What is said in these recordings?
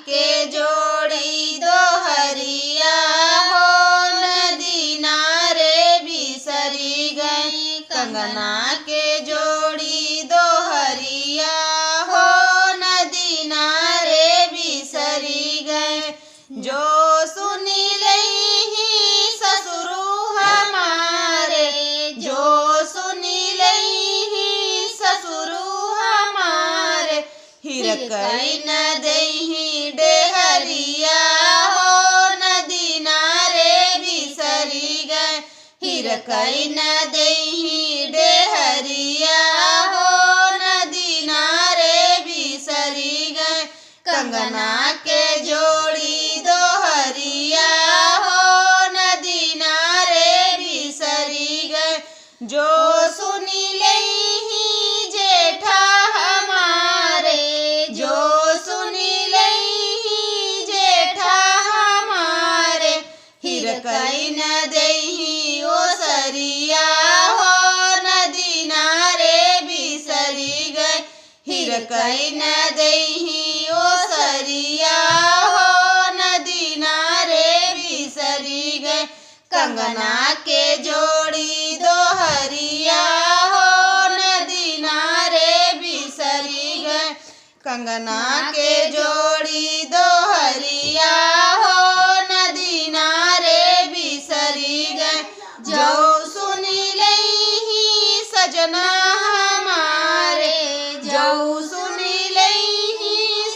के जोड़ी दोहरिया हो, नदी नारे बिसरी गई। कंगना के जोड़ी दोहरिया हो, नदी नारे बिसरी गए। जो सुनी लई ससुरु हमारे, जो सुनी लई ससुरु हमारे, हिरकई न दही डेहरिया हो, नदी नारे बिसरी गए। हिरकई न दही डेहरिया हो, नदी नारे बिसरी गए। कंगना के जोड़ी दोहरिया हो, नदी नारे बिसरी गए। जो सुनी लई जेठा हमारे, जो सुनी लई जेठा हमारे, हिरकई न दही ओसरिया हो, नदी नारे बिसरी गए। हिरकई न दही ओसरिया हो, नदी नारे बिसरी गए। कंगना के जोड़ी दोहरिया हो, नदी नारे बिसरी गए। कंगना के जोड़ी दोहरिया हो, नदी नारे बिसरी गए। जो सुनी लई सजना हमारे, जो सुनी लई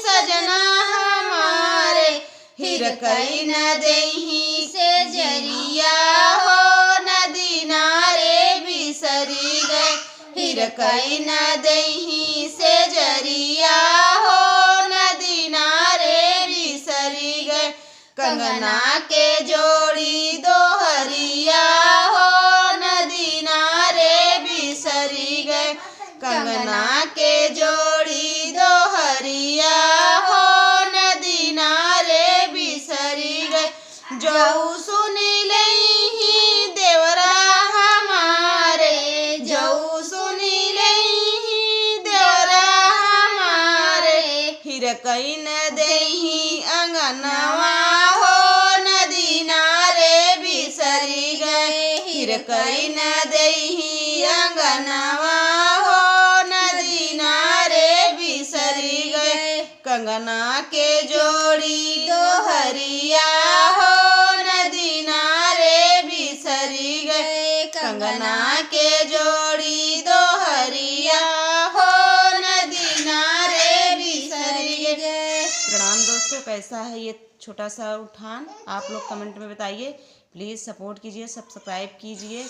सजना हमारे, हिरकई न दही से जरिया हो, नदी नारे बिसरी गए। हिरकई न दही से जरिया हो, नदी नारे बिसरी गए। कंगना के जोड़ी दोहरिया हो, नदी नारे बिसरी गए। कंगना के जोड़ी दोहरिया हो, नदी नारे बिसरी गए। जो सुनी लई देवरा हमारे, जो सुनी लई देवरा हमारे, हिरकई न दही अंगनवा हो, नदी नारे बिसरी गए। हिरकई न दही अंगनवा हो, नदी नारे बिसरी गए। कंगना के जोड़ी दोहरिया हो, नदी नारे बिसरी गए। कंगना के जोड़ी दोहरिया हो, नदी नारे बिसरी गए। प्रणाम दोस्तों, कैसा है ये छोटा सा उठान? आप लोग कमेंट में बताइए। प्लीज़ सपोर्ट कीजिए, सब्सक्राइब कीजिए।